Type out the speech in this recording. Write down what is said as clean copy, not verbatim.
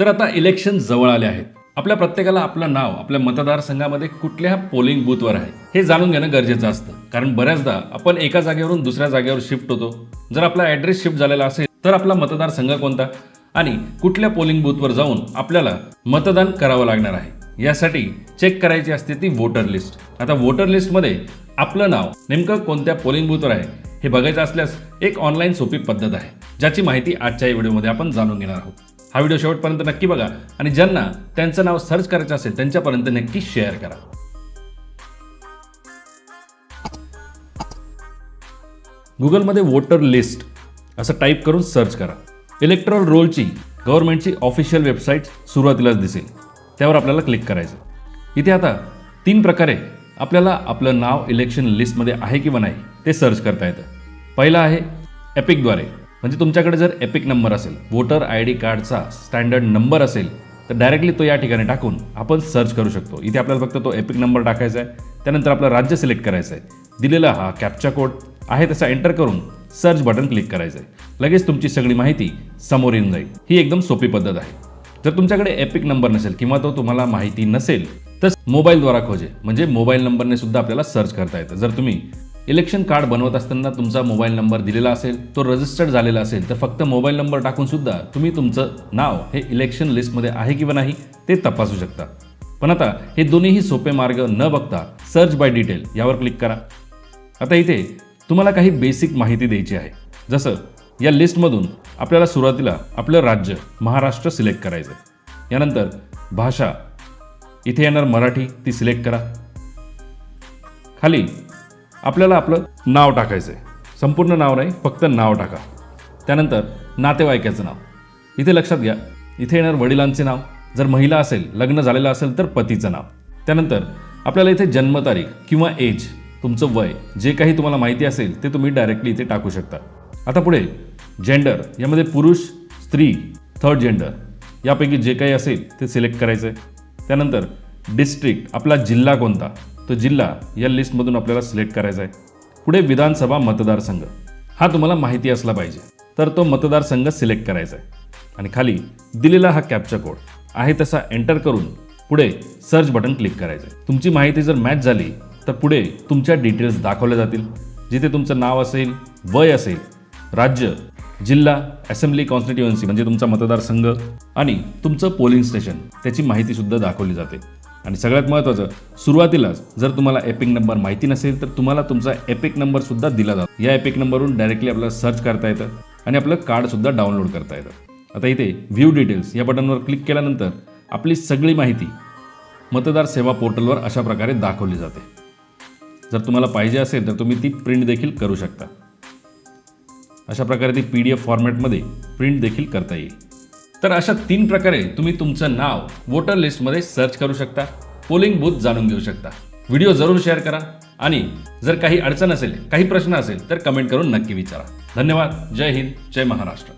तर आता इलेक्शन जवळ आले आहेत. आपल्या प्रत्येकाला आपलं नाव आपल्या मतदारसंघामध्ये कुठल्या पोलिंग बूथवर आहे हे जाणून घेणं गरजेचं असतं. कारण बऱ्याचदा आपण एका जागेवरून दुसऱ्या जागेवर शिफ्ट होतो. जर आपला ॲड्रेस शिफ्ट झालेला असेल तर आपला मतदारसंघ कोणता आणि कुठल्या पोलिंग बूथवर जाऊन आपल्याला मतदान करावं लागणार आहे यासाठी चेक करायची असते ती वोटर लिस्ट. आता वोटर लिस्टमध्ये आपलं नाव नेमकं कोणत्या पोलिंग बूथवर आहे हे बघायचं असल्यास एक ऑनलाईन सोपी पद्धत आहे, ज्याची माहिती आजच्या या व्हिडिओमध्ये आपण जाणून घेणार आहोत. हा व्हिडिओ शेवटपर्यंत नक्की बघा आणि ज्यांना त्यांचं नाव सर्च करायचं असेल त्यांच्यापर्यंत नक्की शेअर करा. गुगलमध्ये वोटर लिस्ट असं टाईप करून सर्च करा. इलेक्टोरल रोलची गव्हर्नमेंटची ऑफिशियल वेबसाईट सुरुवातीलाच दिसेल, त्यावर आपल्याला क्लिक करायचं. इथे आता 3 प्रकारे आपल्याला आपलं नाव इलेक्शन लिस्टमध्ये आहे किंवा नाही ते सर्च करता येतं. पहिला आहे एपिकद्वारे, म्हणजे तुमच्याकडे जर एपिक नंबर असेल, वोटर ID कार्डचा स्टँडर्ड नंबर असेल तर डायरेक्टली तो या ठिकाणी टाकून आपण सर्च करू शकतो. इथे आपल्याला फक्त तो एपिक नंबर टाकायचा आहे, त्यानंतर आपलं राज्य सिलेक्ट करायचं आहे, दिलेला हा कॅप्चा कोड आहे तसा एंटर करून सर्च बटन क्लिक करायचं आहे. लगेच तुमची सगळी माहिती समोर येऊन जाईल. ही एकदम सोपी पद्धत आहे. जर तुमच्याकडे एपिक नंबर नसेल किंवा तो तुम्हाला माहिती नसेल तर मोबाईलद्वारा खोजे, म्हणजे मोबाईल नंबरने सुद्धा आपल्याला सर्च करता येतं. जर तुम्ही इलेक्शन कार्ड बनवत असताना तुमचा मोबाईल नंबर दिलेला असेल, तो रजिस्टर्ड झालेला असेल तर फक्त मोबाईल नंबर टाकून सुद्धा तुम्ही तुमचं नाव हे इलेक्शन लिस्टमध्ये आहे किंवा नाही ते तपासू शकता. पण आता हे दोन्हीही सोपे मार्ग न बघता सर्च बाय डिटेल यावर क्लिक करा. आता इथे तुम्हाला काही बेसिक माहिती द्यायची आहे. जसं या लिस्टमधून आपल्याला सुरुवातीला आपलं राज्य महाराष्ट्र सिलेक्ट करायचं आहे. यानंतर भाषा इथे येणार मराठी, ती सिलेक्ट करा. खाली आपल्याला आपलं नाव टाकायचं आहे, संपूर्ण नाव नाही, फक्त नाव टाका. त्यानंतर नातेवाईकाचं नाव इथे लक्षात घ्या, इथे येणार वडिलांचे नाव, जर महिला असेल लग्न झालेलं असेल तर पतीचं नाव. त्यानंतर आपल्याला इथे जन्मतारीख किंवा एज, तुमचं वय जे काही तुम्हाला माहिती असेल ते तुम्ही डायरेक्टली इथे टाकू शकता. आता पुढे जेंडर, यामध्ये पुरुष, स्त्री, थर्ड जेंडर यापैकी जे काही असेल ते सिलेक्ट करायचं आहे. त्यानंतर डिस्ट्रिक्ट, आपला जिल्हा कोणता, तो जिल्हा या लिस्टमधून आपल्याला सिलेक्ट करायचा आहे. पुढे विधानसभा मतदारसंघ, हा तुम्हाला माहिती असला पाहिजे तर तो मतदारसंघ सिलेक्ट करायचा आहे. आणि खाली दिलेला हा कॅप्चा कोड आहे तसा एंटर करून पुढे सर्च बटन क्लिक करायचं आहे. तुमची माहिती जर मॅच झाली तर पुढे तुमच्या डिटेल्स दाखवल्या जातील, जिथे तुमचं नाव असेल, वय असेल, राज्य, जिल्हा, असेंब्ली कॉन्स्टिट्युएन्सी म्हणजे तुमचा मतदारसंघ आणि तुमचं पोलिंग स्टेशन त्याची माहिती सुद्धा दाखवली जाते. आणि सगळ्यात महत्त्वाचं, सुरुवातीलाच जर तुम्हाला एपिक नंबर माहिती नसेल तर तुम्हाला तुमचा एपिक नंबर सुद्धा दिला जातो. या एपिक नंबरवरून डायरेक्टली आपल्याला सर्च करता येतं आणि आपलं कार्ड सुद्धा डाउनलोड करता येतं. आता इथे व्ह्यू डिटेल्स या बटनवर क्लिक केल्यानंतर आपली सगळी माहिती मतदार सेवा पोर्टलवर अशा प्रकारे दाखवली जाते. जर तुम्हाला पाहिजे असेल तर तुम्ही ती प्रिंट देखील करू शकता. अशा प्रकारे ती PDF फॉर्मॅटमध्ये प्रिंट देखील करता येईल. तर अशा 3 प्रकारे तुम्ही तुमचं नाव वोटर लिस्टमध्ये सर्च करू शकता, पोलिंग बूथ जाणून घेऊ शकता. व्हिडिओ जरूर शेअर करा आणि जर काही अडचण असेल, काही प्रश्न असेल तर कमेंट करून नक्की विचारा. धन्यवाद. जय हिंद, जय महाराष्ट्र.